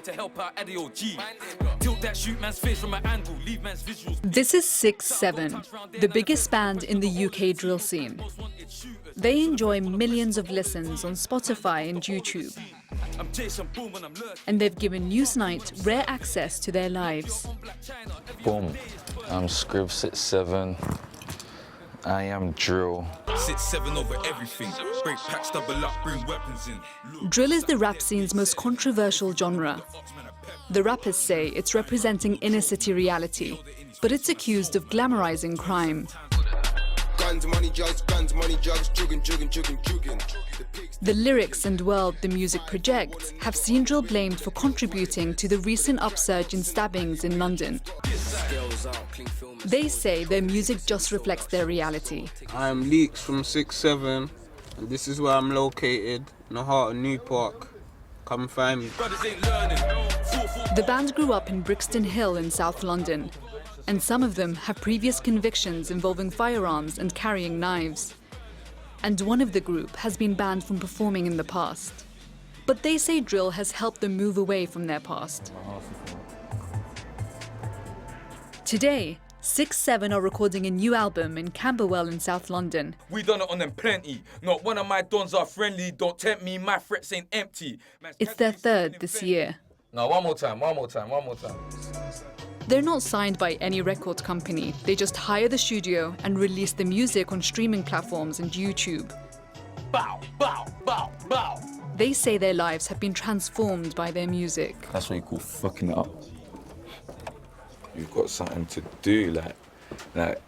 to help out Addy or G. Tilt that shoot man's face from an angle, leave man's visuals. This is 6-7, the biggest band in the UK drill scene. They enjoy millions of listens on Spotify and YouTube. And they've given Newsnight rare access to their lives. Boom. I'm Scrib 6-7. I am drill. 6-7 over everything. Break packs, double up, bring weapons in. Drill is the rap scene's most controversial genre. The rappers say it's representing inner city reality, but it's accused of glamorizing crime. Guns, money, drugs, jugging, jugging, jugging, jugging. The lyrics and world the music projects have seen drill blamed for contributing to the recent upsurge in stabbings in London. They say their music just reflects their reality. I'm Leaks from 6-7, and this is where I'm located, in the heart of New Park. Come find me. The band grew up in Brixton Hill in South London, and some of them have previous convictions involving firearms and carrying knives. And one of the group has been banned from performing in the past. But they say drill has helped them move away from their past. Today, 6-7 are recording a new album in Camberwell in South London. We done it on them plenty. Not one of my dons are friendly. Don't tempt me, my threats ain't empty. It's their third this year. No, one more time. They're not signed by any record company. They just hire the studio and release the music on streaming platforms and YouTube. Bow, bow, bow, bow. They say their lives have been transformed by their music. That's what you call fucking it up. You've got something to do, like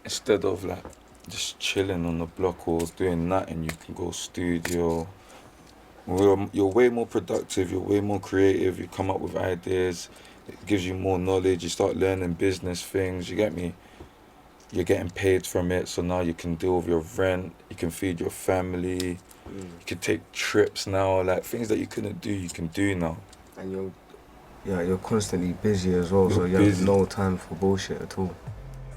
instead of like just chilling on the block or doing nothing, you can go studio. You're way more productive, you're way more creative, you come up with ideas, it gives you more knowledge, you start learning business things, you get me? You're getting paid from it, so now you can deal with your rent, you can feed your family, you can take trips now, like things that you couldn't do, you can do now. And you're constantly busy as well, so you have no time for bullshit at all.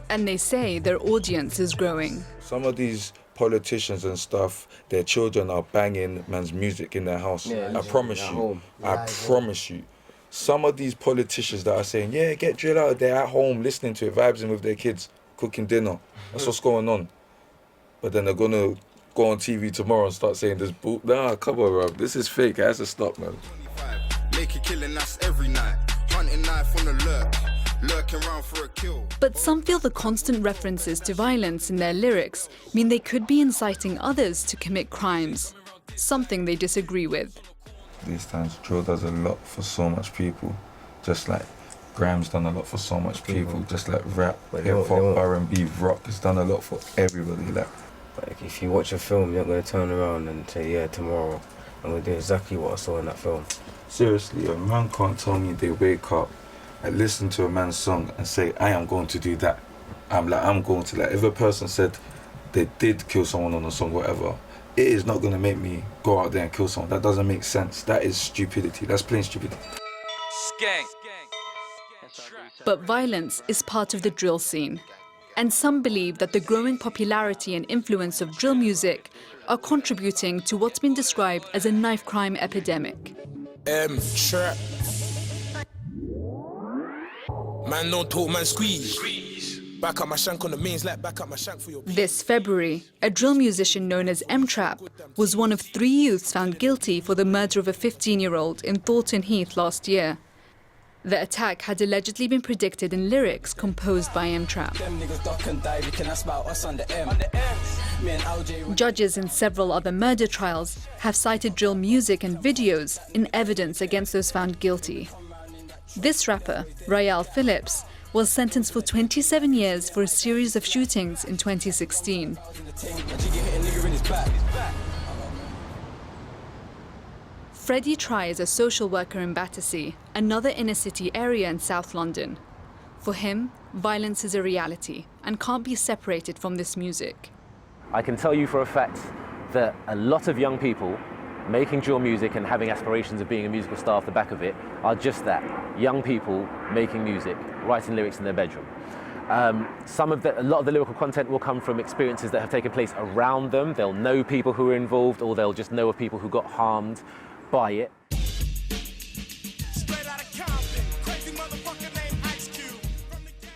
And they say their audience is growing. Some of these politicians and stuff, their children are banging man's music in their house. Yeah, I promise you. I promise you. Some of these politicians that are saying, yeah, get drill out, they're at home listening to it, vibing with their kids, cooking dinner. That's what's going on. But then they're gonna go on TV tomorrow and start saying this nah, come on, bro. This is fake. It has to stop, man. Make a killing us every night. Hunting knife on the lurking around for a kill. But some feel the constant references to violence in their lyrics mean they could be inciting others to commit crimes, something they disagree with. These times, drill does a lot for so much people. Just like Graham's done a lot for so much people. Just like rap, hip-hop, R&B, rock has done a lot for everybody. Like if you watch a film, you're not going to turn around and say, yeah, tomorrow I'm going to do exactly what I saw in that film. Seriously, a man can't tell me they wake up and listen to a man's song and say, I am going to do that. I'm going to, if a person said they did kill someone on a song, whatever, it is not going to make me go out there and kill someone. That doesn't make sense. That is stupidity. That's plain stupidity. Skank. But violence is part of the drill scene. And some believe that the growing popularity and influence of drill music are contributing to what's been described as a knife crime epidemic. Trap. Man don't talk, man squeeze. Back up my shank on the mains, like back up my shank for your... This February, a drill musician known as M-Trap was one of 3 youths found guilty for the murder of a 15-year-old in Thornton Heath last year. The attack had allegedly been predicted in lyrics composed by M-Trap. Judges in several other murder trials have cited drill music and videos in evidence against those found guilty. This rapper, Rael Phillips, was sentenced for 27 years for a series of shootings in 2016. Freddie Try is a social worker in Battersea, another inner-city area in South London. For him, violence is a reality and can't be separated from this music. I can tell you for a fact that a lot of young people making drill music and having aspirations of being a musical star off the back of it are just that, young people making music, writing lyrics in their bedroom. A lot of the lyrical content will come from experiences that have taken place around them. They'll know people who are involved, or they'll just know of people who got harmed by it.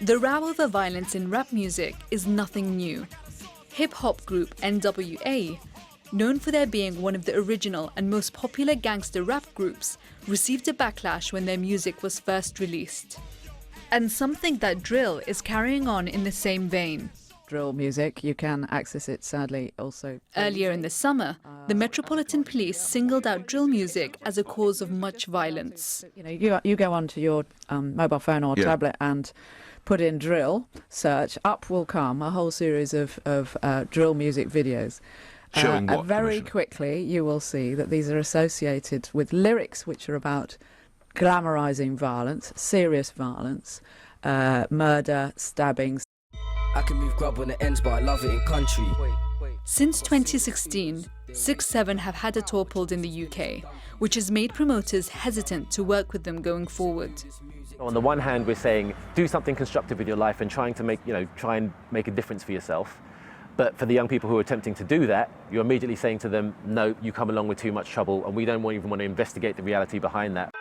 The row over violence in rap music is nothing new. Hip-hop group NWA, known for their being one of the original and most popular gangster rap groups, received a backlash when their music was first released. And some think that drill is carrying on in the same vein. Drill music, you can access it sadly also. Earlier in the summer, the Metropolitan Police singled out drill music as a cause of much violence. You go onto your mobile phone or tablet and put in drill, search, up will come a whole series of drill music videos. Showing what, very quickly you will see that these are associated with lyrics which are about glamorising violence, serious violence, murder, stabbings. I can move grub when it ends, but I love it in country. Since 2016, 6-7 have had a tour pulled in the UK, which has made promoters hesitant to work with them going forward. On the one hand, we're saying do something constructive with your life and try and make a difference for yourself. But for the young people who are attempting to do that, you're immediately saying to them, no, you come along with too much trouble, and we don't even want to investigate the reality behind that.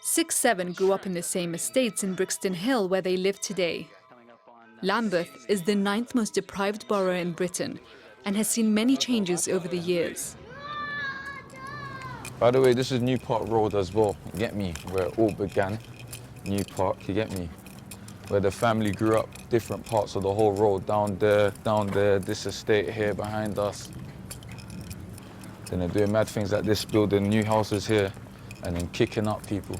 6-7 grew up in the same estates in Brixton Hill where they live today. Lambeth is the 9th most deprived borough in Britain and has seen many changes over the years. By the way, this is New Park Road as well, you get me? Where it all began, New Park, you get me? Where the family grew up, different parts of the whole road, down there, this estate here behind us. Then they're doing mad things like this, building new houses here, and then kicking up people.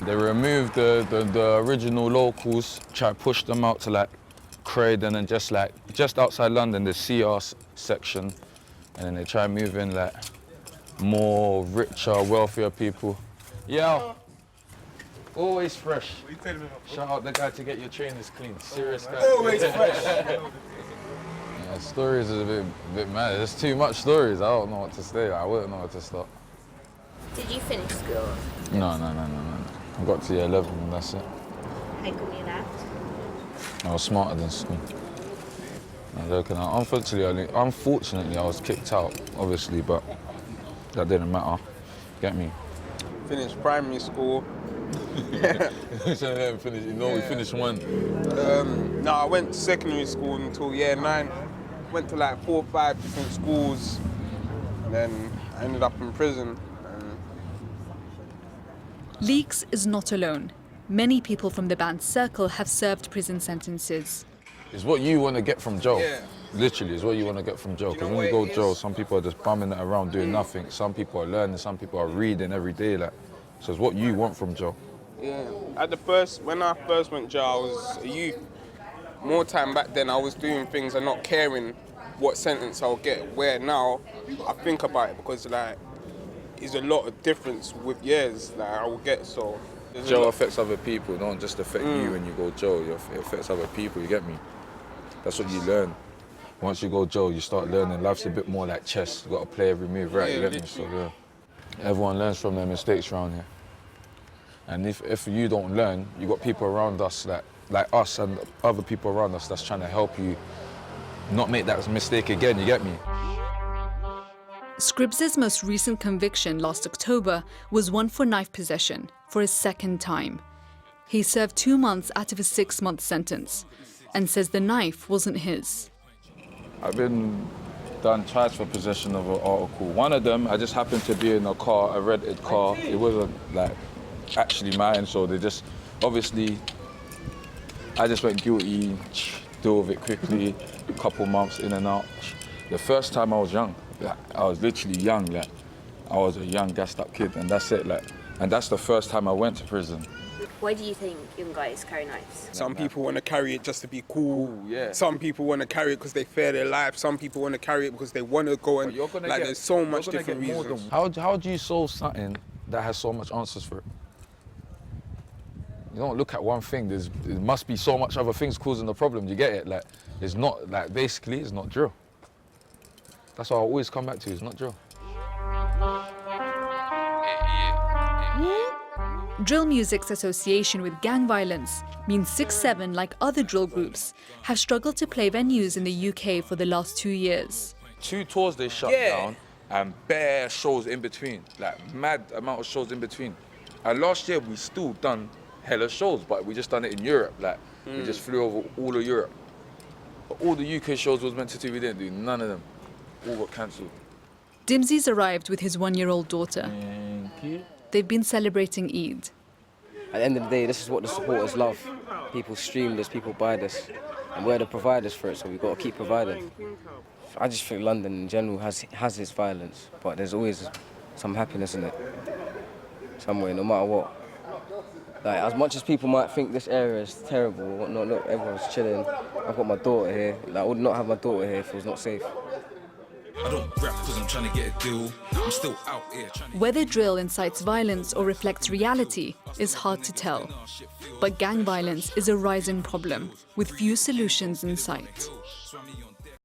They removed the original locals, try to push them out to like Croydon and just outside London, the CR section, and then they try to move in like more richer, wealthier people. Yeah, always fresh. Shout out the guy to get your trainers clean. Serious guy. Always fresh. Yeah, stories is a bit mad. There's too much stories. I don't know what to say. I wouldn't know where to start. Did you finish school? No. I got to year 11 and that's it. How come you left? I was smarter than school. I'm joking. Unfortunately, I was kicked out, obviously, but that didn't matter. Get me? Finished primary school. We finished one. No, I went to secondary school until year 9. Went to like 4 or 5 different schools. And then I ended up in prison. Leeks is not alone. Many people from the band's circle have served prison sentences. It's what you want to get from jail. Yeah. Literally, it's what you want to get from jail. Because when you go to jail, some people are just bumming it around doing nothing. Some people are learning, some people are reading every day. So it's what you want from jail. Yeah. When I first went to jail, I was a youth. More time back then, I was doing things and not caring what sentence I'll get. Where now, I think about it because there's a lot of difference with years I will get. So jail affects other people, don't just affect you when you go to jail. It affects other people, you get me? That's what you learn. Once you go to jail, you start learning. Life's a bit more like chess. You got to play every move right, you get me? So yeah, everyone learns from their mistakes around here. And if you don't learn, you got people around us like us and other people around us that's trying to help you not make that mistake again, you get me? Scribbs' most recent conviction last October was one for knife possession for a second time. He served 2 months out of a 6-month sentence and says the knife wasn't his. I've been done twice for possession of an article. One of them, I just happened to be in a car, a rented car. It wasn't actually mine, so they just, obviously, I just went guilty, deal with it quickly, a couple months in and out. The first time I was young, I was literally young, I was a young gassed up kid, and that's it, and that's the first time I went to prison. Why do you think young guys carry knives? Some people want to carry it just to be cool. Yeah. Some people want to carry it because they fear their life. Some people want to carry it because they want to go and there's so much different reasons. How do you solve something that has so much answers for it? You don't look at one thing. There must be so much other things causing the problem. You get it? It's not basically it's not drill. That's what I always come back to. It's not drill. Drill music's association with gang violence means 6-7, like other drill groups, have struggled to play venues in the UK for the last 2 years. 2 tours they shut down and bare shows in between, mad amount of shows in between. And last year we still done hella shows, but we just done it in Europe. Like, we just flew over all of Europe. But all the UK shows we was meant to do, we didn't do none of them. All got cancelled. Dimsy's arrived with his 1-year-old daughter. Thank you. They've been celebrating Eid. At the end of the day, this is what the supporters love. People stream this, people buy this, and we're the providers for it, so we've got to keep providing. I just think London in general has its violence, but there's always some happiness in it, somewhere, no matter what. Like, as much as people might think this area is terrible or whatnot, look, everyone's chilling. I've got my daughter here. Like, I would not have my daughter here if it was not safe. I don't rap because I'm trying to get a deal. I'm still out here trying to... Whether drill incites violence or reflects reality is hard to tell. But gang violence is a rising problem, with few solutions in sight.